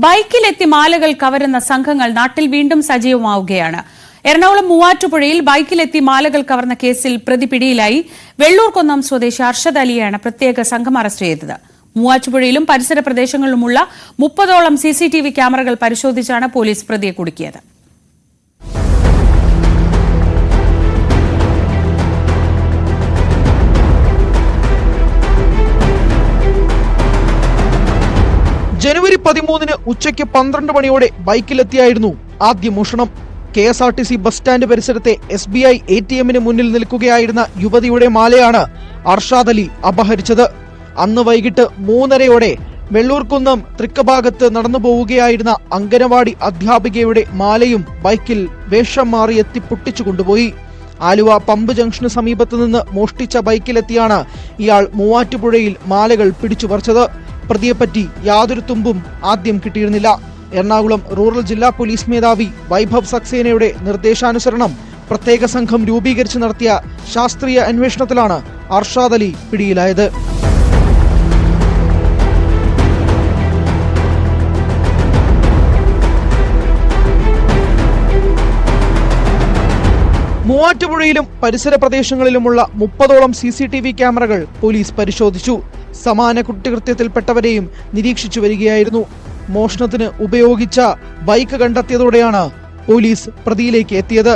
ബൈക്കിലെത്തി മാലകൾ കവരുന്ന സംഘങ്ങൾ നാട്ടിൽ വീണ്ടും സജീവമാവുകയാണ്. എറണാകുളം മൂവാറ്റുപുഴയിൽ ബൈക്കിലെത്തി മാലകൾ കവർന്ന കേസിൽ പ്രതി പിടിയിലായി. വെള്ളൂർക്കൊന്നം സ്വദേശി അർഷദ് അലിയെയാണ് പ്രത്യേക സംഘം അറസ്റ്റ് ചെയ്തത്. മൂവാറ്റുപുഴയിലും പരിസര പ്രദേശങ്ങളിലുമുള്ള 30ഓളം CCTV ക്യാമറകൾ പരിശോധിച്ചാണ് പോലീസ് പ്രതിയെ കുടുക്കിയത്. ജനുവരി 13 ഉച്ചയ്ക്ക് 12 മണിയോടെ ബൈക്കിലെത്തിയായിരുന്നു ആദ്യ മോഷണം. KSRTC ബസ് സ്റ്റാൻഡ് പരിസരത്തെ SBI ATM-ന് മുന്നിൽ നിൽക്കുകയായിരുന്ന യുവതിയുടെ മാലയാണ് അർഷാദ് അലി അപഹരിച്ചത്. അന്ന് വൈകിട്ട് 3:30 വെള്ളൂർക്കുന്നം തൃക്കഭാഗത്ത് നടന്നു പോവുകയായിരുന്ന അംഗനവാടി അധ്യാപികയുടെ മാലയും ബൈക്കിൽ വേഷം മാറി എത്തി പൊട്ടിച്ചു കൊണ്ടുപോയി. ആലുവ പമ്പ് ജംഗ്ഷന് സമീപത്ത് നിന്ന് മോഷ്ടിച്ച ബൈക്കിലെത്തിയാണ് ഇയാൾ മൂവാറ്റുപുഴയിൽ മാലകൾ പിടിച്ചുപറിച്ചത്. പ്രതിയെപ്പറ്റി യാതൊരു തുമ്പും ആദ്യം കിട്ടിയിരുന്നില്ല. എറണാകുളം റൂറൽ ജില്ലാ പോലീസ് മേധാവി വൈഭവ് സക്സേനയുടെ നിർദ്ദേശാനുസരണം പ്രത്യേക സംഘം രൂപീകരിച്ച് നടത്തിയ ശാസ്ത്രീയ അന്വേഷണത്തിലാണ് അർഷാദ് അലി പിടിയിലായത്. മൂവാറ്റുപുഴയിലും പരിസര പ്രദേശങ്ങളിലുമുള്ള 30ഓളം CCTV ക്യാമറകൾ പോലീസ് പരിശോധിച്ചു. സമാന കുറ്റകൃത്യത്തിൽപ്പെട്ടവരെയും നിരീക്ഷിച്ചു വരികയായിരുന്നു. മോഷണത്തിന് ഉപയോഗിച്ച ബൈക്ക് കണ്ടെത്തിയതോടെയാണ് പോലീസ് പ്രതിയിലേക്ക് എത്തിയത്.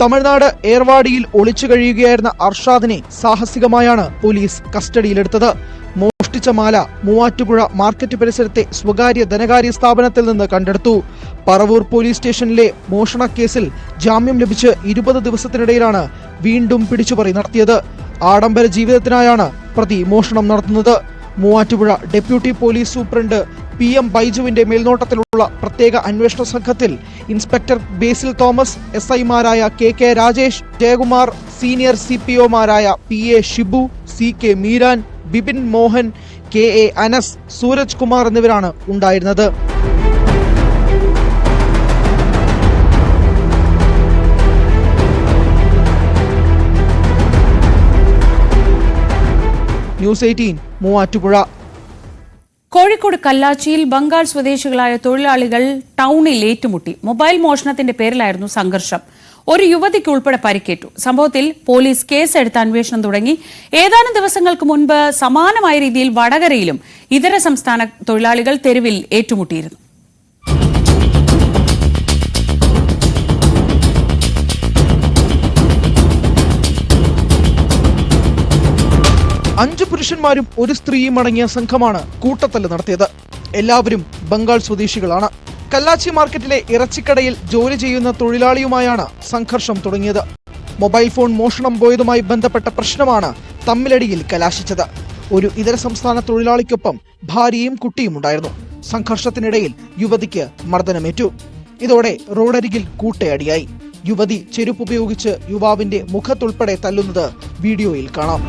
തമിഴ്നാട് ഏർവാടിയിൽ ഒളിച്ചു കഴിയുകയായിരുന്ന അർഷാദിനെ സാഹസികമായാണ് പോലീസ് കസ്റ്റഡിയിലെടുത്തത്. മോഷ്ടിച്ച മാല മൂവാറ്റുപുഴ മാർക്കറ്റ് പരിസരത്തെ സ്വകാര്യ ധനകാര്യ സ്ഥാപനത്തിൽ നിന്ന് കണ്ടെടുത്തു. പറവൂർ പോലീസ് സ്റ്റേഷനിലെ മോഷണക്കേസിൽ ജാമ്യം ലഭിച്ച് 20 ദിവസത്തിനിടയിലാണ് വീണ്ടും പിടിച്ചുപറി നടത്തിയത്. ആഡംബര ജീവിതത്തിനായാണ് പ്രതി മോഷണം നടത്തുന്നത്. Muvattupuzha deputy police superintendent PM ബൈജുവിന്റെ മേൽനോട്ടത്തിലുള്ള പ്രത്യേക അന്വേഷണ സംഘത്തിൽ ഇൻസ്പെക്ടർ ബേസിൽ തോമസ്, SI-മാരായ KK രാജേഷ്, ജയകുമാർ, സീനിയർ CPO-മാരായ PA Shibu, CK Meeran, Bipin Mohan, KA Anas, Sooraj Kumar എന്നിവരാണ് ഉണ്ടായിരുന്നത്. ന്യൂസ് 18 മൂവാറ്റുപുഴ. കോഴിക്കോട് കല്ലാച്ചിയിൽ ബംഗാൾ സ്വദേശികളായ തൊഴിലാളികൾ ടൗണിൽ ഏറ്റുമുട്ടി. മൊബൈൽ മോഷണത്തിന്റെ പേരിലായിരുന്നു സംഘർഷം. ഒരു യുവതിക്ക് ഉൾപ്പെടെ പരിക്കേറ്റു. സംഭവത്തിൽ പോലീസ് കേസെടുത്ത് അന്വേഷണം തുടങ്ങി. ഏതാനും ദിവസങ്ങൾക്ക് മുൻപ് സമാനമായ രീതിയിൽ വടകരയിലും ഇതര സംസ്ഥാന തൊഴിലാളികൾ തെരുവിൽ ഏറ്റുമുട്ടിയിരുന്നു. അഞ്ച് പുരുഷന്മാരും ഒരു സ്ത്രീയും അടങ്ങിയ സംഘമാണ് കൂട്ടത്തല്ല് നടത്തിയത്. എല്ലാവരും ബംഗാൾ സ്വദേശികളാണ്. കല്ലാച്ചി മാർക്കറ്റിലെ ഇറച്ചിക്കടയിൽ ജോലി ചെയ്യുന്ന തൊഴിലാളിയുമായാണ് സംഘർഷം തുടങ്ങിയത്. മൊബൈൽ ഫോൺ മോഷണം പോയതുമായി ബന്ധപ്പെട്ട പ്രശ്നമാണ് തമ്മിലടിയിൽ കലാശിച്ചത്. ഒരു ഇതര സംസ്ഥാന തൊഴിലാളിക്കൊപ്പം ഭാര്യയും കുട്ടിയും ഉണ്ടായിരുന്നു. സംഘർഷത്തിനിടയിൽ യുവതിക്ക് മർദ്ദനമേറ്റു. ഇതോടെ റോഡരികിൽ കൂട്ടയടിയായി. യുവതി ചെരുപ്പുപയോഗിച്ച് യുവാവിന്റെ മുഖത്തുൾപ്പെടെ തല്ലുന്നത് വീഡിയോയിൽ കാണാം.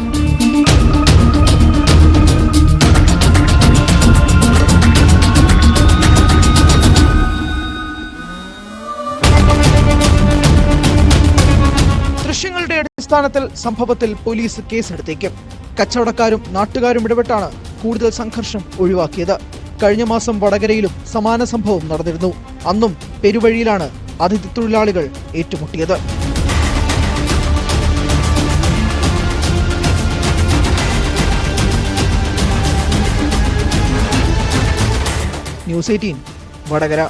ദൃശ്യങ്ങളുടെ അടിസ്ഥാനത്തിൽ സംഭവത്തിൽ പോലീസ് കേസെടുത്തേക്കും. കച്ചവടക്കാരും നാട്ടുകാരും ഇടപെട്ടാണ് കൂടുതൽ സംഘർഷം ഒഴിവാക്കിയത്. കഴിഞ്ഞ മാസം വടകരയിലും സമാന സംഭവം നടന്നിരുന്നു. അന്നും പെരുവഴിയിലാണ് അതിഥി തൊഴിലാളികൾ ഏറ്റുമുട്ടിയത്. ന്യൂസ് 18 വടകര.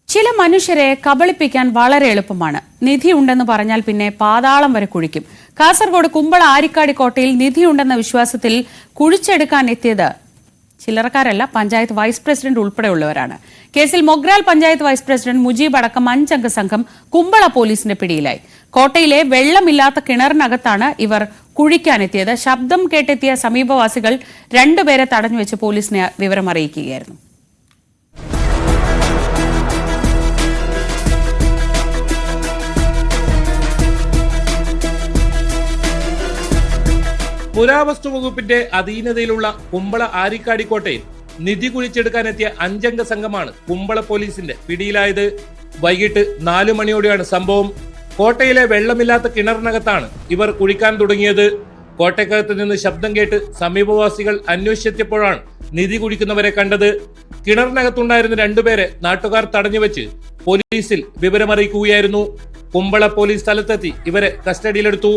ചില മനുഷ്യരെ കബളിപ്പിക്കാൻ വളരെ എളുപ്പമാണ്. നിധിയുണ്ടെന്ന് പറഞ്ഞാൽ പിന്നെ പാതാളം വരെ കുഴിക്കും. കാസർഗോഡ് കുമ്പള ആരിക്കാടി കോട്ടയിൽ നിധിയുണ്ടെന്ന വിശ്വാസത്തിൽ കുഴിച്ചെടുക്കാൻ എത്തിയത് ചില്ലറക്കാരല്ല, പഞ്ചായത്ത് വൈസ് പ്രസിഡന്റ് ഉൾപ്പെടെയുള്ളവരാണ്. കേസിൽ മൊഗ്രാൽ പഞ്ചായത്ത് വൈസ് പ്രസിഡന്റ് മുജീബ് അടക്കം 5 അംഗ സംഘം കുമ്പള പോലീസിന്റെ പിടിയിലായി. കോട്ടയിലെ വെള്ളമില്ലാത്ത കിണറിനകത്താണ് ഇവർ കുഴിക്കാനെത്തിയത്. ശബ്ദം കേട്ടെത്തിയ സമീപവാസികൾ 2 പേരെ തടഞ്ഞുവെച്ച് പോലീസിനെ വിവരം അറിയിക്കുകയായിരുന്നു. പുരാവസ്തു വകുപ്പിന്റെ അധീനതയിലുള്ള കുമ്പള ആരിക്കാടി കോട്ടയിൽ നിധി കുഴിച്ചെടുക്കാനെത്തിയ 5 അംഗ സംഘമാണ് കുമ്പള പോലീസിന്റെ പിടിയിലായത്. വൈകിട്ട് 4 മണിയോടെയാണ് സംഭവം. കോട്ടയിലെ വെള്ളമില്ലാത്ത കിണറിനകത്താണ് ഇവർ കുഴിക്കാൻ തുടങ്ങിയത്. കോട്ടയ്ക്കകത്ത് നിന്ന് ശബ്ദം കേട്ട് സമീപവാസികൾ അന്വേഷിച്ചെത്തിയപ്പോഴാണ് നിധി കുഴിക്കുന്നവരെ കണ്ടത്. കിണറിനകത്തുണ്ടായിരുന്ന രണ്ടുപേരെ നാട്ടുകാർ തടഞ്ഞുവെച്ച് പോലീസിൽ വിവരമറിയിക്കുകയായിരുന്നു. കുമ്പള പോലീസ് സ്ഥലത്തെത്തി ഇവരെ കസ്റ്റഡിയിലെടുത്തു.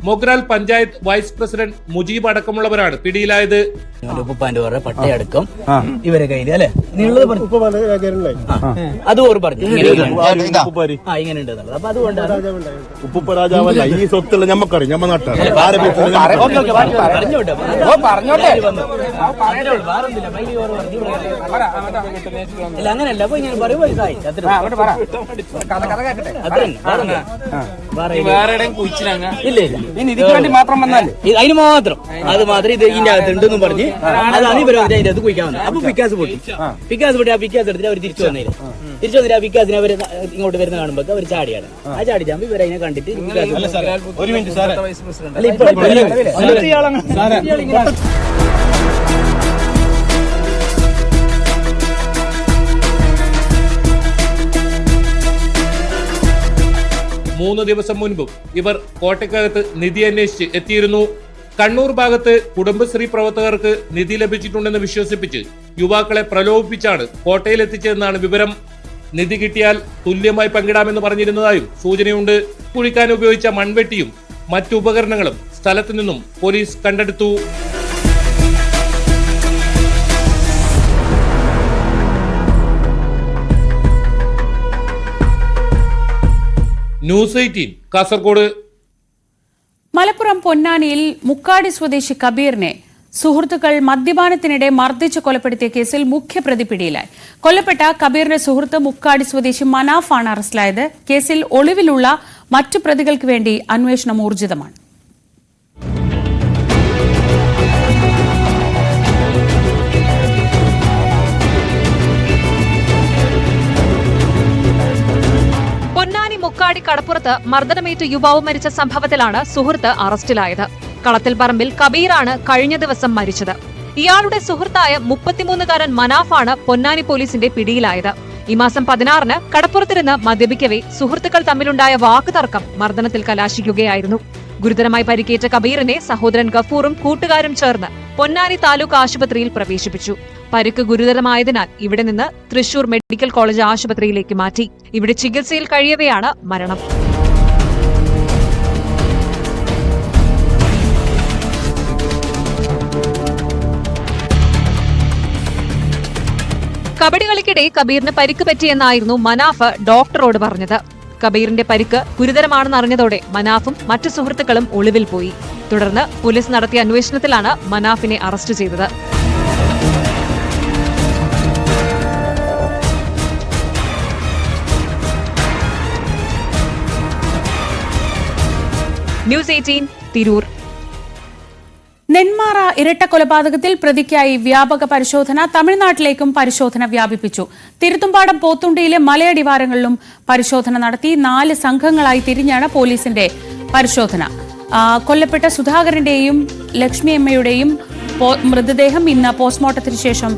മൊഗ്രാൽ പഞ്ചായത്ത് വൈസ് പ്രസിഡന്റ് മുജീബ് അടക്കമുള്ളവരാണ് പിടിയിലായത്. പട്ടയടക്കം ഇവരെ കയ്യിൽ അല്ലെ അത് പറഞ്ഞു ഇങ്ങനെയുണ്ട്. അപ്പൊ ഉപ്പുപ്പ രാജാവല്ല ഈ സ്വത്തുള്ള ഞമ്മക്കറിയാം. ഞമ്മ നാട്ടാണ് അങ്ങനെയല്ല. അപ്പൊ ഇങ്ങനെ പറയുമ്പോൾ ഇല്ല ഇല്ല മാത്രം വന്നാല് അതിന് മാത്രം അത് മാത്രം ഇത് ഇതിന്റെ അകത്ത് ഉണ്ടെന്നും പറഞ്ഞ് അതാണ് ഇവർ അതിന്റെ അകത്ത് കുഴിക്കാൻ വന്നത്. അപ്പൊ പിക്കാസ് പൊട്ടി ആ പിക്കാസ് എടുത്തിട്ട് അവർ തിരിച്ചു വന്നില്ല. ആ പിക്കാസിനെ അവർ ഇങ്ങോട്ട് വരുന്ന കാണുമ്പോ അവർ ചാടിയാണ്. ആ ചാടി ചാമ്പ് ഇവർ അതിനെ കണ്ടിട്ട് അല്ല ഇപ്പൊ 3 ദിവസം മുൻപും ഇവർ കോട്ടയ്ക്കകത്ത് നിധി അന്വേഷിച്ച് എത്തിയിരുന്നു. കണ്ണൂർ ഭാഗത്ത് കുടുംബശ്രീ പ്രവർത്തകർക്ക് നിധി ലഭിച്ചിട്ടുണ്ടെന്ന് വിശ്വസിപ്പിച്ച് യുവാക്കളെ പ്രലോഭിപ്പിച്ചാണ് കോട്ടയിലെത്തിച്ചതെന്നാണ് വിവരം. നിധി കിട്ടിയാൽ തുല്യമായി പങ്കിടാമെന്ന് പറഞ്ഞിരുന്നതായും സൂചനയുണ്ട്. കുഴിക്കാൻ ഉപയോഗിച്ച മൺവെട്ടിയും മറ്റു ഉപകരണങ്ങളും സ്ഥലത്തു നിന്നും പോലീസ് കണ്ടെടുത്തു. ന്യൂസ് 18 കാസർഗോഡ്. മലപ്പുറം പൊന്നാനിയിൽ മുക്കാടി സ്വദേശി കബീറിനെ സുഹൃത്തുക്കൾ മദ്യപാനത്തിനിടെ മർദ്ദിച്ച് കൊലപ്പെടുത്തിയ കേസിൽ മുഖ്യപ്രതി പിടിയിലായി. കൊല്ലപ്പെട്ട കബീറിന്റെ സുഹൃത്ത് മുക്കാടി സ്വദേശി മനാഫാണ് അറസ്റ്റിലായത്. കേസിൽ ഒളിവിലുള്ള മറ്റു പ്രതികൾക്ക് വേണ്ടി അന്വേഷണം ഊർജിതമാണ്. മുക്കാടി കടപ്പുറത്ത് മർദ്ദനമേറ്റ് യുവാവ് മരിച്ച സംഭവത്തിലാണ് സുഹൃത്ത് അറസ്റ്റിലായത്. കളത്തിൽ പറമ്പിൽ കബീറാണ് കഴിഞ്ഞ ദിവസം മരിച്ചത്. ഇയാളുടെ സുഹൃത്തായ 33-കാരൻ മനാഫാണ് പൊന്നാനി പോലീസിന്റെ പിടിയിലായത്. ഈ മാസം 16-ന് കടപ്പുറത്തിരുന്ന് മദ്യപിക്കവേ സുഹൃത്തുക്കൾ തമ്മിലുണ്ടായ വാക്കുതർക്കം മർദ്ദനത്തിൽ കലാശിക്കുകയായിരുന്നു. ഗുരുതരമായി പരിക്കേറ്റ കബീറിനെ സഹോദരൻ ഗഫൂറും കൂട്ടുകാരും ചേർന്ന് പൊന്നാനി താലൂക്ക് ആശുപത്രിയിൽ പ്രവേശിപ്പിച്ചു. പരിക്ക് ഗുരുതരമായതിനാൽ ഇവിടെ നിന്ന് തൃശൂർ മെഡിക്കൽ കോളേജ് ആശുപത്രിയിലേക്ക് മാറ്റി. ഇവിടെ ചികിത്സയിൽ കഴിയവെയാണ് മരണം. കബഡി കളിക്കിടെ കബീറിന് പരിക്ക് പറ്റിയെന്നായിരുന്നു മനാഫ് ഡോക്ടറോട് പറഞ്ഞത്. കബീറിന്റെ പരിക്ക് ഗുരുതരമാണെന്നറിഞ്ഞതോടെ മനാഫും മറ്റു സുഹൃത്തുക്കളും ഒളിവിൽ പോയി. തുടർന്ന് പോലീസ് നടത്തിയ അന്വേഷണത്തിലാണ് മനാഫിനെ അറസ്റ്റ് ചെയ്തത്. ന്യൂസ് 18 തിരൂർ. നെന്മാറ ഇരട്ടക്കൊലപാതകത്തിൽ പ്രതിക്കായി വ്യാപക പരിശോധന. തമിഴ്നാട്ടിലേക്കും പരിശോധന വ്യാപിപ്പിച്ചു. തിരുത്തുംപാടം പോത്തുണ്ടിയിലെ മലയടിവാരങ്ങളിലും പരിശോധന നടത്തി. 4 സംഘങ്ങളായി തിരിഞ്ഞാണ് പോലീസിന്റെ പരിശോധന. കൊല്ലപ്പെട്ട സുധാകരന്റെയും ലക്ഷ്മിയമ്മയുടെയും മൃതദേഹം ഇന്ന് പോസ്റ്റ്മോർട്ടത്തിന് ശേഷം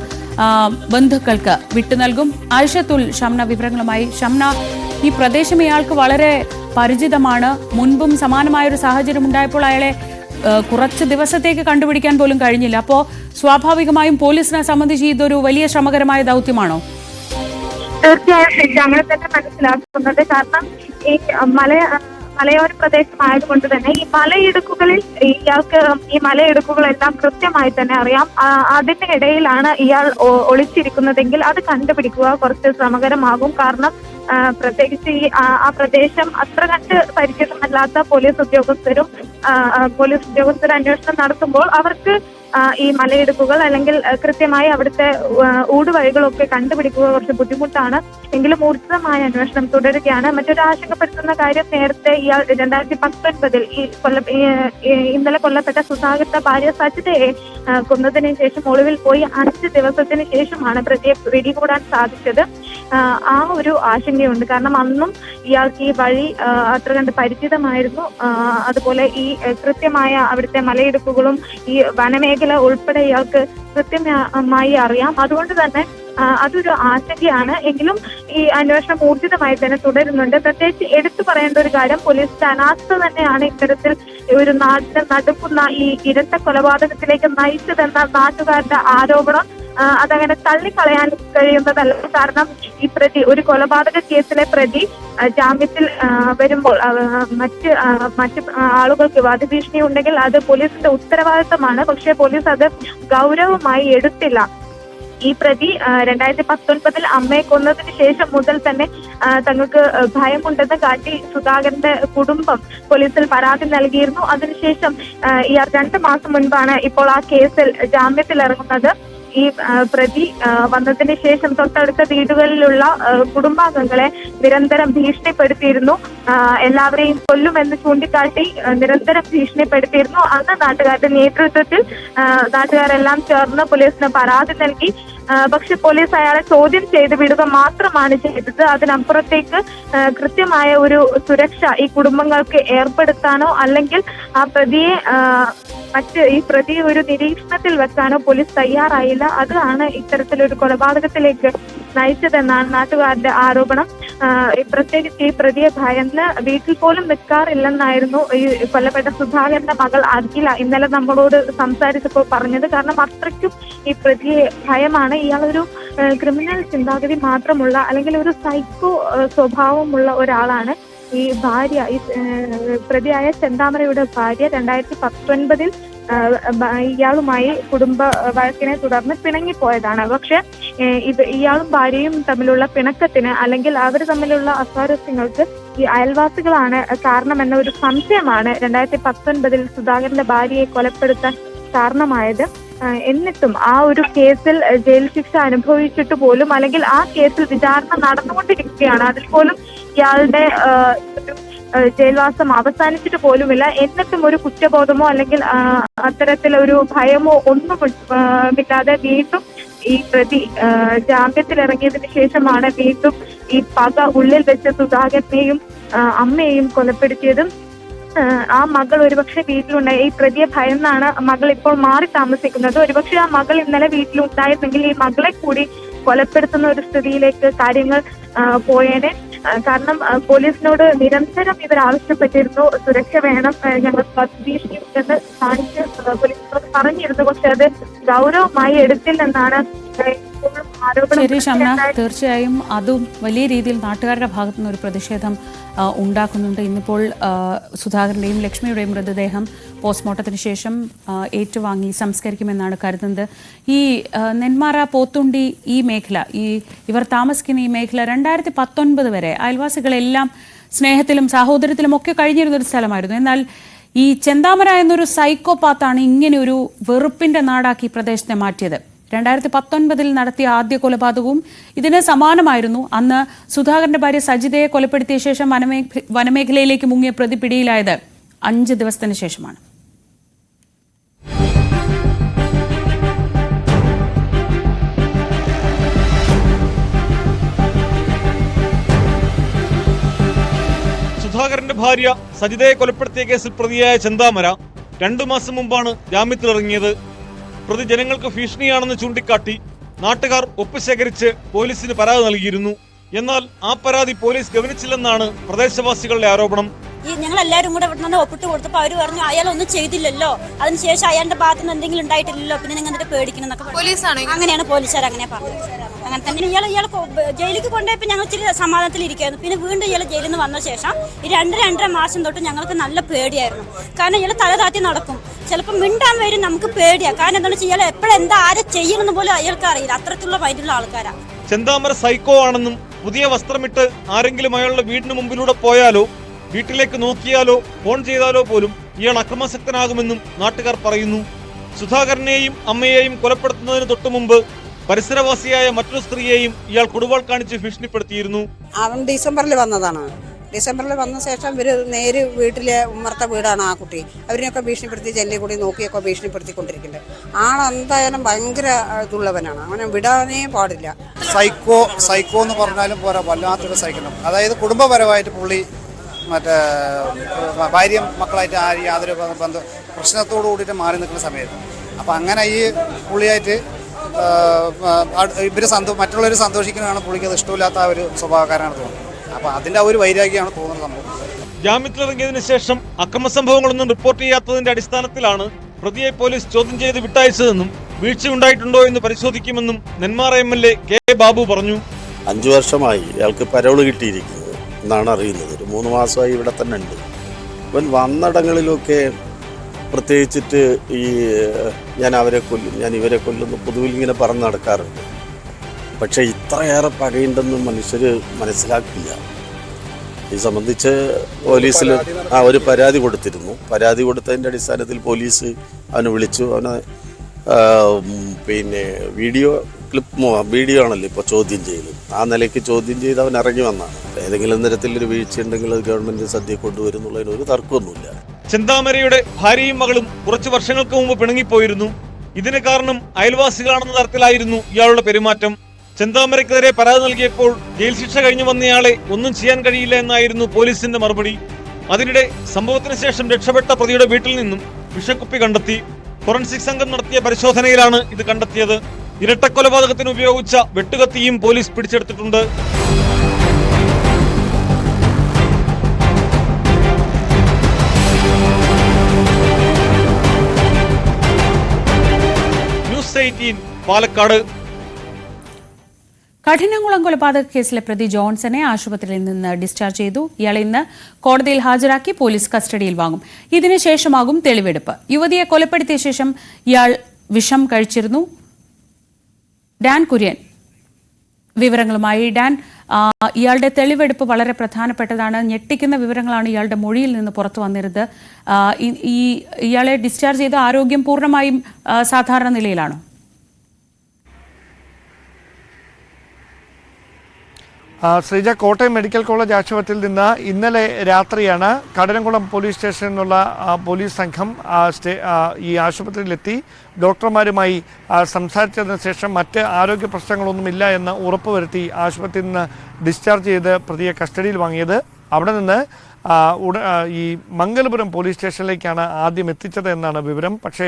ബന്ധുക്കൾക്ക് വിട്ടുനൽകും. ആയിഷത്തുൽ ഷംന വിവരങ്ങളുമായി. ഷംന, ഈ പ്രദേശം ഇയാൾക്ക് വളരെ പരിചിതമാണ്. മുൻപും സമാനമായൊരു സാഹചര്യം ഉണ്ടായപ്പോൾ അയാളെ കുറച്ച് ദിവസത്തേക്ക് കണ്ടുപിടിക്കാൻ പോലും കഴിഞ്ഞില്ല. അപ്പോൾ സ്വാഭാവികമായും പോലീസിനെ സംബന്ധിച്ച് ഇതൊരു വലിയ ശ്രമകരമായ ദൗത്യമാണോ? തീർച്ചയായും അങ്ങനെ തന്നെ മനസ്സിലാക്കുന്നത്. കാരണം ഈ മലയോര പ്രദേശമായതുകൊണ്ട് തന്നെ ഈ മലയിടുക്കുകളിൽ ഇയാൾക്ക് ഈ മലയിടുക്കുകളെല്ലാം കൃത്യമായി തന്നെ അറിയാം. അതിന്റെ ഇടയിലാണ് ഇയാൾ ഒളിച്ചിരിക്കുന്നതെങ്കിൽ അത് കണ്ടുപിടിക്കുക കുറച്ച് ശ്രമകരമാകും. കാരണം പ്രത്യേകിച്ച് ആ പ്രദേശം അത്ര കണ്ട് പരിചിതമല്ലാത്ത പോലീസ് ഉദ്യോഗസ്ഥർ അന്വേഷണം നടത്തുമ്പോൾ അവർക്ക് ഈ മലയിടുക്കുകൾ അല്ലെങ്കിൽ കൃത്യമായി അവിടുത്തെ ഊടുവഴികളൊക്കെ കണ്ടുപിടിക്കുക കുറച്ച് ബുദ്ധിമുട്ടാണ്. എങ്കിലും ഊർജിതമായ അന്വേഷണം തുടരുകയാണ്. മറ്റൊരു ആശങ്കപ്പെടുത്തുന്ന കാര്യം, നേരത്തെ ഇയാൾ 2019 ഇന്നലെ കൊല്ലപ്പെട്ട സുധാകരന്റെ ഭാര്യ സജിതയെ കൊന്നതിന് ശേഷം ഒളിവിൽ പോയി 5 ദിവസത്തിന് ശേഷമാണ് പ്രതിയെ പിടികൂടാൻ സാധിച്ചത്. ആ ഒരു ആശങ്കയുണ്ട്. കാരണം അന്നും ഇയാൾക്ക് ഈ വഴി അത്ര കണ്ട് പരിചിതമായിരുന്നു. അതുപോലെ ഈ കൃത്യമായ അവിടുത്തെ മലയിടുക്കുകളും ഈ വനമേഖല ഉൾപ്പെടെ ഇയാൾക്ക് കൃത്യമായി അറിയാം. അതുകൊണ്ട് തന്നെ അതൊരു ആശങ്കയാണ്. എങ്കിലും ഈ അന്വേഷണം ഊർജിതമായി തന്നെ തുടരുന്നുണ്ട്. പ്രത്യേകിച്ച് എടുത്തു പറയേണ്ട ഒരു കാര്യം, പോലീസിന്റെ അനാസ്ഥ തന്നെയാണ് ഇത്തരത്തിൽ ഒരു നാടിനെ നടുക്കുന്ന ഈ ഇരട്ട കൊലപാതകത്തിലേക്ക് നയിച്ചതെന്ന നാട്ടുകാരുടെ ആരോപണം അതങ്ങനെ തള്ളിക്കളയാൻ കഴിയുന്നതല്ല. കാരണം ഈ പ്രതി, ഒരു കൊലപാതക കേസിലെ പ്രതി ജാമ്യത്തിൽ വരുമ്പോൾ മറ്റ് ആളുകൾക്ക് വധഭീഷണി ഉണ്ടെങ്കിൽ അത് പോലീസിന്റെ ഉത്തരവാദിത്തമാണ്. പക്ഷേ പോലീസ് അത് ഗൗരവമായി എടുത്തില്ല. ഈ പ്രതി 2019 അമ്മയെ കൊന്നതിന് ശേഷം മുതൽ തന്നെ തങ്ങൾക്ക് ഭയമുണ്ടെന്ന് കാട്ടി സുധാകരന്റെ കുടുംബം പോലീസിൽ പരാതി നൽകിയിരുന്നു. അതിനുശേഷം ഇയാൾ 2 മാസം മുൻപാണ് ഇപ്പോൾ ആ കേസിൽ ജാമ്യത്തിൽ ഇറങ്ങുന്നത്. ഈ പ്രതി വന്നതിന് ശേഷം തൊട്ടടുത്ത വീടുകളിലുള്ള കുടുംബാംഗങ്ങളെ നിരന്തരം ഭീഷണിപ്പെടുത്തിയിരുന്നു. എല്ലാവരെയും കൊല്ലുമെന്ന് ചൂണ്ടിക്കാട്ടി നിരന്തരം ഭീഷണിപ്പെടുത്തിയിരുന്നു. അന്ന് നാട്ടുകാരുടെ നേതൃത്വത്തിൽ നാട്ടുകാരെല്ലാം ചേർന്ന് പോലീസിന് പരാതി നൽകി. പക്ഷെ പോലീസ് അയാളെ ചോദ്യം ചെയ്ത് വിടുക മാത്രമാണ് ചെയ്തത്. അതിനപ്പുറത്തേക്ക് കൃത്യമായ ഒരു സുരക്ഷ ഈ കുടുംബങ്ങൾക്ക് ഏർപ്പെടുത്താനോ അല്ലെങ്കിൽ ആ പ്രതിയെ ഈ പ്രതിയെ ഒരു നിരീക്ഷണത്തിൽ വെക്കാനോ പോലീസ് തയ്യാറായില്ല. അതാണ് ഇത്തരത്തിലൊരു കൊലപാതകത്തിലേക്ക് നയിച്ചതെന്നാണ് നാട്ടുകാരുടെ ആരോപണം. പ്രത്യേകിച്ച് ഈ പ്രതിയെ ഭയന്ന് വീട്ടിൽ പോലും നിൽക്കാറില്ലെന്നായിരുന്നു ഈ കൊല്ലപ്പെട്ട സുധാകരന്റെ മകൾ അഖില ഇന്നലെ നമ്മളോട് സംസാരിച്ചപ്പോൾ പറഞ്ഞത്. കാരണം അത്രയ്ക്കും ഈ പ്രതിയെ ഭയമാണ്. ഇയാളൊരു ക്രിമിനൽ ചിന്താഗതി മാത്രമുള്ള അല്ലെങ്കിൽ ഒരു സൈക്കോ സ്വഭാവമുള്ള ഒരാളാണ്. ഈ ഭാര്യ, ഈ പ്രതിയായ ചെന്താമരയുടെ ഭാര്യ 2019 ഇയാളുമായി കുടുംബ വഴക്കിനെ തുടർന്ന് പിണങ്ങിപ്പോയതാണ്. പക്ഷെ ഇയാളും ഭാര്യയും തമ്മിലുള്ള പിണക്കത്തിന് അല്ലെങ്കിൽ അവർ തമ്മിലുള്ള അസ്വാരസ്യങ്ങൾക്ക് ഈ അയൽവാസികളാണ് കാരണമെന്ന ഒരു സംശയമാണ് 2019 സുധാകരന്റെ ഭാര്യയെ കൊലപ്പെടുത്താൻ കാരണമായത്. എന്നിട്ടും ആ ഒരു കേസിൽ ജയിൽ ശിക്ഷ അനുഭവിച്ചിട്ട് പോലും അല്ലെങ്കിൽ ആ കേസിൽ വിചാരണ നടന്നുകൊണ്ടിരിക്കുകയാണ്. അതിൽ പോലും ഇയാളുടെ ജയിൽവാസം അവസാനിച്ചിട്ട് പോലുമില്ല. എന്നിട്ടും ഒരു കുറ്റബോധമോ അല്ലെങ്കിൽ അത്തരത്തിലൊരു ഭയമോ ഒന്നുമില്ലാതെ വീണ്ടും ഈ പ്രതി ജാമ്യത്തിൽ ഇറങ്ങിയതിനു ശേഷമാണ് വീണ്ടും ഈ പക ഉള്ളിൽ വെച്ച് സുധാകരനെയും അമ്മയെയും കൊലപ്പെടുത്തിയതും. ആ മകൾ ഒരുപക്ഷെ വീട്ടിലുണ്ടായി. ഈ പ്രതിയെ ഭയന്നാണ് മകൾ ഇപ്പോൾ മാറി താമസിക്കുന്നത്. ഒരുപക്ഷെ ആ മകൾ ഇന്നലെ വീട്ടിലുണ്ടായിരുന്നെങ്കിൽ ഈ മകളെ കൂടി കൊലപ്പെടുത്തുന്ന ഒരു സ്ഥിതിയിലേക്ക് കാര്യങ്ങൾ പോയേനെ. കാരണം പോലീസിനോട് നിരന്തരം ഇവർ ആവശ്യപ്പെട്ടിരുന്നു, സുരക്ഷ വേണം, ഞങ്ങൾ ഭീഷണിയുണ്ടെന്ന് കാണിച്ച് പോലീസിനോട് പറഞ്ഞിരുന്നു. പക്ഷെ അത് ഗൗരവമായി എടുത്തില്ലെന്നാണ് ശരി ഷംന, തീർച്ചയായും അതും വലിയ രീതിയിൽ നാട്ടുകാരുടെ ഭാഗത്തു നിന്ന് ഒരു പ്രതിഷേധം ഉണ്ടാക്കുന്നുണ്ട്. ഇന്നിപ്പോൾ സുധാകരന്റെയും ലക്ഷ്മിയുടെയും മൃതദേഹം പോസ്റ്റ്മോർട്ടത്തിന് ശേഷം ഏറ്റുവാങ്ങി സംസ്കരിക്കുമെന്നാണ് കരുതുന്നത്. ഈ നെന്മാറ, പോത്തുണ്ടി ഈ മേഖല, ഇവർ താമസിക്കുന്ന ഈ മേഖല 2019 വരെ അയൽവാസികളെല്ലാം സ്നേഹത്തിലും സാഹോദര്യത്തിലും ഒക്കെ കഴിഞ്ഞിരുന്നൊരു സ്ഥലമായിരുന്നു. എന്നാൽ ഈ ചെന്താമര എന്നൊരു സൈക്കോപാത്താണ് ഇങ്ങനെ ഒരു വെറുപ്പിന്റെ നാടാക്കി പ്രദേശത്തെ മാറ്റിയത്. 2019 നടത്തിയ ആദ്യ കൊലപാതകവും ഇതിന് സമാനമായിരുന്നു. അന്ന് സുധാകരന്റെ ഭാര്യ സജിതയെ കൊലപ്പെടുത്തിയ ശേഷം വനമേഖലയിലേക്ക് മുങ്ങിയ പ്രതി പിടിയിലായത് 5 ദിവസത്തിന് ശേഷമാണ്. സുധാകരന്റെ ഭാര്യ സജിതയെ കൊലപ്പെടുത്തിയ കേസിൽ പ്രതിയായ ചെന്താമര 2 മാസം മുമ്പാണ് ജാമ്യത്തിലിറങ്ങിയത്. പ്രതി ജനങ്ങൾക്ക് ഭീഷണിയാണെന്ന് ചൂണ്ടിക്കാട്ടി നാട്ടുകാർ ഒപ്പ് ശേഖരിച്ച് പോലീസിന് പരാതി നൽകിയിരുന്നു. എന്നാൽ ആ പരാതി പോലീസ് ഗവനിച്ചില്ലെന്നാണ് പ്രദേശവാസികളുടെ ആരോപണം. ഞങ്ങൾ എല്ലാവരും കൂടെ ഇവിടെ നിന്ന് ഒപ്പിട്ട് കൊടുത്തപ്പോൾ അവർ പറഞ്ഞു അയാളൊന്നും ചെയ്തില്ലല്ലോ, അതിനുശേഷം അയാളുടെ ഭാഗത്ത് നിന്ന് എന്തെങ്കിലും ഉണ്ടായിട്ടില്ലല്ലോ, പിന്നെ നിങ്ങൾ എന്നിട്ട് പേടിക്കണം എന്നൊക്കെ. അങ്ങനെയാണ് പോലീസുകാർ അങ്ങനെ പറഞ്ഞത്. അങ്ങനെ തന്നെ ഇയാൾ ജയിലിലേക്ക് കൊണ്ടുപോയപ്പോൾ ഞങ്ങൾ ഇച്ചിരി സമാധാനത്തിൽ ഇരിക്കുകയായിരുന്നു. പിന്നെ വീണ്ടും ഇയാൾ ജയിലിൽ നിന്ന് വന്ന ശേഷം ഈ 2-2.5 മാസം തൊട്ട് ഞങ്ങൾക്ക് നല്ല പേടിയായിരുന്നു. കാരണം ഇയാൾ തല താത്തി നടക്കും, ചിലപ്പോൾ മിണ്ടാൻ വരും, നമുക്ക് പേടിയാണ്. കാരണം എന്താണെന്ന് വെച്ചാൽ ഇയാൾ എപ്പോഴെന്താ ആരെ ചെയ്യണമെന്ന് പോലും അയാൾക്ക് അറിയില്ല. അത്രയ്ക്കുള്ള മൈൻഡുള്ള ആൾക്കാരാണ്. ചെന്താമര സൈക്കോ ആണെന്നും പുതിയ വസ്ത്രമിട്ട് ആരെങ്കിലും അയാളുടെ വീടിന് മുമ്പിലൂടെ പോയാലോ വീട്ടിലേക്ക് നോക്കിയാലോ ഫോൺ ചെയ്താലോ പോലും ഇയാൾ അക്രമാസക്തനാകുമെന്നും നാട്ടുകാർ പറയുന്നു. സുധാകരനെയും അമ്മയെയും കൊലപ്പെടുത്തുന്നതിന് തൊട്ടു മുമ്പ് പരിസരവാസിയായ മറ്റൊരു സ്ത്രീയെയും ഇയാൾ കൊടുവാൾ കാണിച്ച് ഭീഷണിപ്പെടുത്തിയിരുന്നു. അവൻ ഡിസംബറിൽ വന്നതാണ്. ഡിസംബറിൽ വന്ന ശേഷം ഇവർ നേര് വീട്ടിലെ ഉമ്മർത്ത വീടാണ് ആ കുട്ടി. അവരെയൊക്കെ ഭീഷണിപ്പെടുത്തി ജനലിൽ കൂടി നോക്കിയൊക്കെ ഭീഷണിപ്പെടുത്തിക്കൊണ്ടിരിക്കുന്നുണ്ട്. ആളെന്തായാലും ഭയങ്കര ഇതുള്ളവനാണ്, അവനെ വിടാനേ പാടില്ല. സൈക്കോ എന്ന് പറഞ്ഞാലും പോരാ, വല്ലാത്തൊരു സൈക്കോ. അതായത് കുടുംബപരമായിട്ട് പുള്ളി മറ്റേ ഭാര്യയും മക്കളായിട്ട് യാതൊരു പ്രശ്നത്തോടു കൂടിയിട്ട് മാറി നിൽക്കുന്ന സമയത്ത് അപ്പം അങ്ങനെ ഈ പുള്ളിയായിട്ട് മറ്റുള്ളവർ സന്തോഷിക്കുന്നതാണ് പുള്ളിക്ക് അത് ഇഷ്ടമില്ലാത്ത ആ ഒരു സ്വഭാവക്കാരാണ് തോന്നുന്നത്. അപ്പോൾ അതിൻ്റെ ആ ഒരു വൈരാഗ്യമാണ് തോന്നുന്നത് സംഭവം. ജാമ്യത്തിലിറങ്ങിയതിനു ശേഷം അക്രമ സംഭവങ്ങളൊന്നും റിപ്പോർട്ട് ചെയ്യാത്തതിന്റെ അടിസ്ഥാനത്തിലാണ് പ്രതിയെ പോലീസ് ചോദ്യം ചെയ്ത് വിട്ടയച്ചതെന്നും വീഴ്ചയുണ്ടായിട്ടുണ്ടോ എന്ന് പരിശോധിക്കുമെന്നും നെന്മാറ MLA കെ ബാബു പറഞ്ഞു. 5 വർഷമായി ഇയാൾക്ക് പരോള് കിട്ടിയിരിക്കുന്നത് എന്നാണ് അറിയുന്നത്. ഒരു 3 മാസമായി ഇവിടെ തന്നെ ഉണ്ട്. ഇവൻ വന്നിടങ്ങളിലൊക്കെ പ്രത്യേകിച്ചിട്ട് ഈ ഞാൻ ഇവരെ കൊല്ലുന്നു പൊതുവിൽ ഇങ്ങനെ പറഞ്ഞു നടക്കാറുണ്ട്. പക്ഷേ ഇത്രയേറെ പകയുണ്ടെന്ന് മനുഷ്യർ മനസ്സിലാക്കില്ല. ഈ സംബന്ധിച്ച് പോലീസിൽ ഒരു പരാതി കൊടുത്തിരുന്നു. പരാതി കൊടുത്തതിൻ്റെ അടിസ്ഥാനത്തിൽ പോലീസ് അവനെ വിളിച്ചു. അവനെ വീഡിയോ ആണല്ലോ ഇപ്പോൾ ചോദ്യം ചെയ്ത്, ആ നിലയ്ക്ക് ചോദ്യം ചെയ്ത് അവൻ ഇറങ്ങി വന്നാണ്. ഏതെങ്കിലും തരത്തിലൊരു വീഴ്ച ഉണ്ടെങ്കിൽ അത് ഗവൺമെന്റ് സദ്യ കൊണ്ടുവരുന്നുള്ളതിന് ഒരു തർക്കമൊന്നുമില്ല. ചെന്താമരയുടെ ഭാര്യയും മകളും കുറച്ചു വർഷങ്ങൾക്ക് മുമ്പ് പിണങ്ങിപ്പോയിരുന്നു. ഇതിന് കാരണം അയൽവാസികളാണെന്ന തരത്തിലായിരുന്നു ഇയാളുടെ പെരുമാറ്റം. ചെന്താമരയ്ക്കെതിരെ പരാതി നൽകിയപ്പോൾ ജയിൽ ശിക്ഷ കഴിഞ്ഞു വന്നയാളെ ഒന്നും ചെയ്യാൻ കഴിയില്ല എന്നായിരുന്നു പോലീസിന്റെ മറുപടി. അതിനിടെ സംഭവത്തിന് ശേഷം രക്ഷപ്പെട്ട പ്രതിയുടെ വീട്ടിൽ നിന്നും വിഷക്കുപ്പി കണ്ടെത്തി. ഫോറൻസിക് സംഘം നടത്തിയ പരിശോധനയിലാണ് ഇത് കണ്ടെത്തിയത്. ഇരട്ടക്കൊലപാതകത്തിന് ഉപയോഗിച്ച വെട്ടുകത്തിയും പോലീസ് പിടിച്ചെടുത്തിട്ടുണ്ട്. ന്യൂസ് 18 പാലക്കാട്. കഠിനംകുളം കൊലപാതക കേസിലെ പ്രതി ജോൺസനെ ആശുപത്രിയിൽ നിന്ന് ഡിസ്ചാർജ് ചെയ്തു. ഇയാളെ ഇന്ന് കോടതിയിൽ ഹാജരാക്കി പോലീസ് കസ്റ്റഡിയിൽ വാങ്ങും. ഇതിനുശേഷമാകും തെളിവെടുപ്പ്. യുവതിയെ കൊലപ്പെടുത്തിയ ശേഷം ഇയാൾ വിഷം കഴിച്ചിരുന്നു. ഡാൻ കുര്യൻ വിവരങ്ങളുമായി. ഡാൻ, ഇയാളുടെ തെളിവെടുപ്പ് വളരെ പ്രധാനപ്പെട്ടതാണ്. ഞെട്ടിക്കുന്ന വിവരങ്ങളാണ് ഇയാളുടെ മൊഴിയിൽ നിന്ന് പുറത്തു വന്നിരുന്നത്. ഇയാളെ ഡിസ്ചാർജ് ചെയ്ത ആരോഗ്യം പൂർണ്ണമായും സാധാരണ നിലയിലാണോ? ശ്രീജ, കോട്ടയം മെഡിക്കൽ കോളേജ് ആശുപത്രിയിൽ നിന്ന് ഇന്നലെ രാത്രിയാണ് കഠിനംകുളം പോലീസ് സ്റ്റേഷനിൽ നിന്നുള്ള പോലീസ് സംഘം ഈ ആശുപത്രിയിലെത്തി ഡോക്ടർമാരുമായി സംസാരിച്ചതിന് ശേഷം മറ്റ് ആരോഗ്യ പ്രശ്നങ്ങളൊന്നുമില്ല എന്ന് ഉറപ്പുവരുത്തി ആശുപത്രിയിൽ നിന്ന് ഡിസ്ചാർജ് ചെയ്ത് പ്രതിയെ കസ്റ്റഡിയിൽ വാങ്ങിയത്. അവിടെ നിന്ന് ഈ മംഗലപുരം പോലീസ് സ്റ്റേഷനിലേക്കാണ് ആദ്യം എത്തിച്ചത് എന്നാണ് വിവരം. പക്ഷേ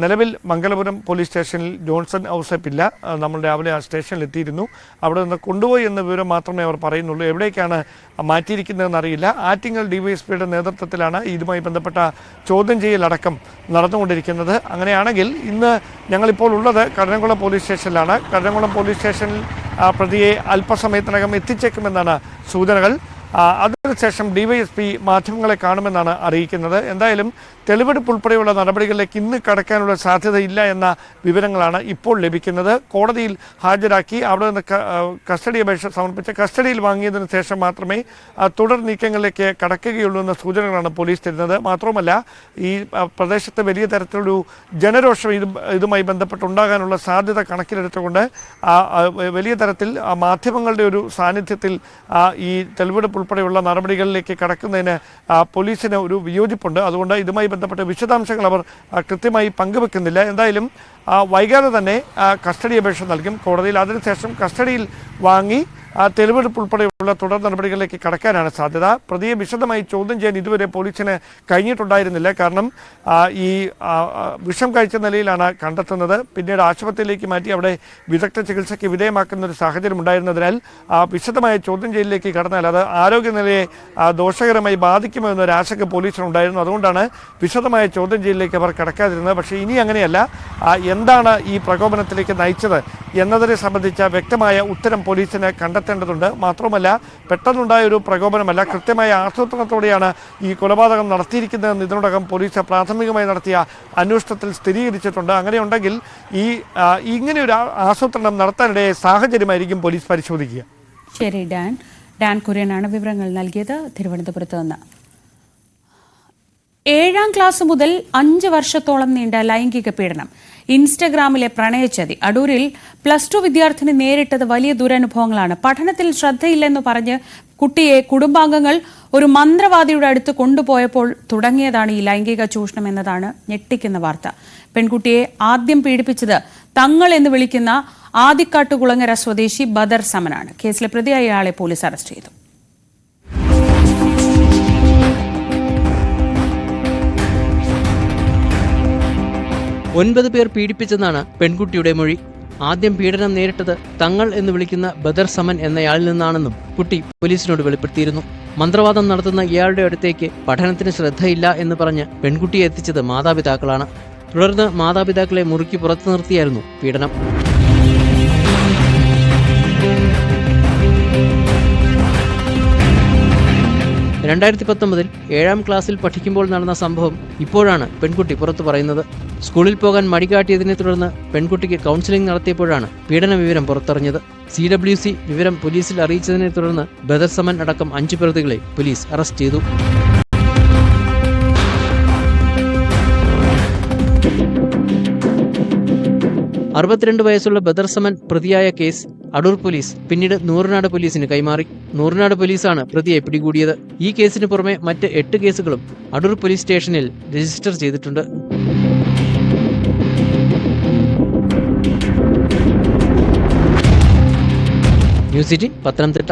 നിലവിൽ മംഗലപുരം പോലീസ് സ്റ്റേഷനിൽ ജോൺസൺ ഔസേപ്പില്ല. നമ്മൾ രാവിലെ ആ സ്റ്റേഷനിൽ എത്തിയിരുന്നു. അവിടെ നിന്ന് കൊണ്ടുപോയി എന്ന വിവരം മാത്രമേ അവർ പറയുന്നുള്ളൂ. എവിടേക്കാണ് മാറ്റിയിരിക്കുന്നതെന്ന് അറിയില്ല. ആറ്റിങ്ങൽ ഡിവൈഎസ്പിയുടെ നേതൃത്വത്തിലാണ് ഇതുമായി ബന്ധപ്പെട്ട ചോദ്യം ചെയ്യലടക്കം നടന്നുകൊണ്ടിരിക്കുന്നത്. അങ്ങനെയാണെങ്കിൽ ഇന്ന് ഞങ്ങളിപ്പോൾ ഉള്ളത് കഠിനംകുളം പോലീസ് സ്റ്റേഷനിലാണ്. കഠിനംകുളം പോലീസ് സ്റ്റേഷനിൽ പ്രതിയെ അല്പസമയത്തിനകം എത്തിച്ചേക്കുമെന്നാണ് സൂചനകൾ. അതിനുശേഷം ഡിവൈഎസ്പി മാധ്യമങ്ങളെ കാണുമെന്നാണ് അറിയിക്കുന്നത്. എന്തായാലും തെളിവെടുപ്പ് ഉൾപ്പെടെയുള്ള നടപടികളിലേക്ക് ഇന്ന് കടക്കാനുള്ള സാധ്യതയില്ല എന്ന വിവരങ്ങളാണ് ഇപ്പോൾ ലഭിക്കുന്നത്. കോടതിയിൽ ഹാജരാക്കി അവിടെ നിന്ന് കസ്റ്റഡി അപേക്ഷ സമർപ്പിച്ച് കസ്റ്റഡിയിൽ വാങ്ങിയതിനു ശേഷം മാത്രമേ തുടർ നീക്കങ്ങളിലേക്ക് കടക്കുകയുള്ളൂ എന്ന സൂചനകളാണ് പോലീസ് തരുന്നത്. മാത്രമല്ല, ഈ പ്രദേശത്ത് വലിയ തരത്തിലൊരു ജനരോഷം ഇതുമായി ബന്ധപ്പെട്ടുണ്ടാകാനുള്ള സാധ്യത കണക്കിലെടുത്തുകൊണ്ട് വലിയ തരത്തിൽ മാധ്യമങ്ങളുടെ ഒരു സാന്നിധ്യത്തിൽ ഈ തെളിവെടുപ്പ് ഉൾപ്പെടെയുള്ള നടപടികളിലേക്ക് കടക്കുന്നതിന് പോലീസിന് ഒരു വിയോജിപ്പുണ്ട്. അതുകൊണ്ട് ഇതുമായി ബന്ധപ്പെട്ട വിശദാംശങ്ങൾ അവർ കൃത്യമായി പങ്കുവെക്കുന്നില്ല. എന്തായാലും വൈകാതെ തന്നെ കസ്റ്റഡി അപേക്ഷ നൽകും കോടതിയിൽ. അതിനുശേഷം കസ്റ്റഡിയിൽ വാങ്ങി തെളിവെടുപ്പ് ഉൾപ്പെടെയുള്ള തുടർ നടപടികളിലേക്ക് കടക്കാനാണ് സാധ്യത. പ്രതിയെ വിശദമായി ചോദ്യം ചെയ്യാൻ ഇതുവരെ പോലീസിന് കഴിഞ്ഞിട്ടുണ്ടായിരുന്നില്ല. കാരണം ഈ വിഷം കഴിച്ച നിലയിലാണ് കണ്ടെത്തുന്നത്. പിന്നീട് ആശുപത്രിയിലേക്ക് മാറ്റി അവിടെ വിദഗ്ധ ചികിത്സയ്ക്ക് വിധേയമാക്കുന്ന ഒരു സാഹചര്യം ഉണ്ടായിരുന്നതിനാൽ വിശദമായ ചോദ്യം ചെയ്യലിലേക്ക് കടന്നാൽ അത് ആരോഗ്യനിലയെ ദോഷകരമായി ബാധിക്കുമോ എന്നൊരു ആശങ്ക പോലീസിനുണ്ടായിരുന്നു. അതുകൊണ്ടാണ് വിശദമായ ചോദ്യം ചെയ്യലിലേക്ക് അവർ കടക്കാതിരുന്നത്. പക്ഷേ ഇനി അങ്ങനെയല്ല. എന്താണ് ഈ പ്രകോപനത്തിലേക്ക് നയിച്ചത് എന്നതിനെ സംബന്ധിച്ച വ്യക്തമായ ഉത്തരം പോലീസിന് കണ്ടെത്തേണ്ടതുണ്ട്. മാത്രമല്ല, പെട്ടെന്നുണ്ടായ ഒരു പ്രകോപനമല്ല, കൃത്യമായ ആസൂത്രണത്തോടെയാണ് ഈ കൊലപാതകം നടത്തിയിരിക്കുന്നതെന്ന് ഇതിനോടകം പോലീസ് പ്രാഥമികമായി നടത്തിയ അന്വേഷണത്തിൽ സ്ഥിരീകരിച്ചിട്ടുണ്ട്. അങ്ങനെയുണ്ടെങ്കിൽ ഇങ്ങനെയൊരു ആസൂത്രണം നടത്താനിടയെ സാഹചര്യമായിരിക്കും പോലീസ് പരിശോധിക്കുക. ശരി, ഡാൻ കുര്യനാണ് വിവരങ്ങൾ നൽകിയത് തിരുവനന്തപുരത്ത് നിന്ന്. 7ാം ക്ലാസ് മുതൽ 5 വർഷത്തോളം നീണ്ട ലൈംഗിക പീഡനം, ഇൻസ്റ്റഗ്രാമിലെ പ്രണയച്ചതി. അടൂരിൽ +2 വിദ്യാർത്ഥിനി നേരിട്ടത് വലിയ ദുരനുഭവങ്ങളാണ്. പഠനത്തിൽ ശ്രദ്ധയില്ലെന്ന് പറഞ്ഞ് കുട്ടിയെ കുടുംബാംഗങ്ങൾ ഒരു മന്ത്രവാദിയുടെ അടുത്ത് കൊണ്ടുപോയപ്പോൾ തുടങ്ങിയതാണ് ഈ ലൈംഗിക ചൂഷണം എന്നതാണ് ഞെട്ടിക്കുന്ന വാർത്ത. പെൺകുട്ടിയെ ആദ്യം പീഡിപ്പിച്ചത് തങ്ങൾ എന്ന് വിളിക്കുന്ന ആദിക്കാട്ടുകുളങ്ങര സ്വദേശി ബദർ സമനാണ്. കേസിലെ പ്രതിയായ ആളെ പോലീസ് അറസ്റ്റ് ചെയ്തു. 9 പേർ പീഡിപ്പിച്ചെന്നാണ് പെൺകുട്ടിയുടെ മൊഴി. ആദ്യം പീഡനം നേരിട്ടത് തങ്ങൾ എന്ന് വിളിക്കുന്ന ബദർ സമൻ എന്നയാളിൽ നിന്നാണെന്നും കുട്ടി പോലീസിനോട് വെളിപ്പെടുത്തിയിരുന്നു. മന്ത്രവാദം നടത്തുന്ന ഇയാളുടെ അടുത്തേക്ക് പഠനത്തിന് ശ്രദ്ധയില്ല എന്ന് പറഞ്ഞ് പെൺകുട്ടിയെ എത്തിച്ചത് മാതാപിതാക്കളാണ്. തുടർന്ന് മാതാപിതാക്കളെ മുറിക്ക് പുറത്തു നിർത്തിയായിരുന്നു പീഡനം. രണ്ടായിരത്തി 19 7ാം ക്ലാസ്സിൽ പഠിക്കുമ്പോൾ നടന്ന സംഭവം ഇപ്പോഴാണ് പെൺകുട്ടി പുറത്തു പറയുന്നത്. സ്കൂളിൽ പോകാൻ മടികാട്ടിയതിനെ തുടർന്ന് പെൺകുട്ടിക്ക് കൗൺസിലിംഗ് നടത്തിയപ്പോഴാണ് പീഡന വിവരം പുറത്തറിഞ്ഞത്. CWC വിവരം പോലീസിൽ അറിയിച്ചതിനെ തുടർന്ന് ബദർ സമൻ അടക്കം 5 പ്രതികളെ പോലീസ് അറസ്റ്റ് ചെയ്തു. വയസ്സുള്ള ബദർ സമൻ പ്രതിയായ കേസ് അടൂർ പോലീസ് പിന്നീട് നൂറനാട് പോലീസിന് കൈമാറി. നൂറനാട് പോലീസാണ് പ്രതിയെ പിടികൂടിയത്. ഈ കേസിന് പുറമെ മറ്റ് 8 കേസുകളും അടൂർ പോലീസ് സ്റ്റേഷനിൽ രജിസ്റ്റർ ചെയ്തിട്ടുണ്ട്. ന്യൂസ് 18 പത്തനംതിട്ട.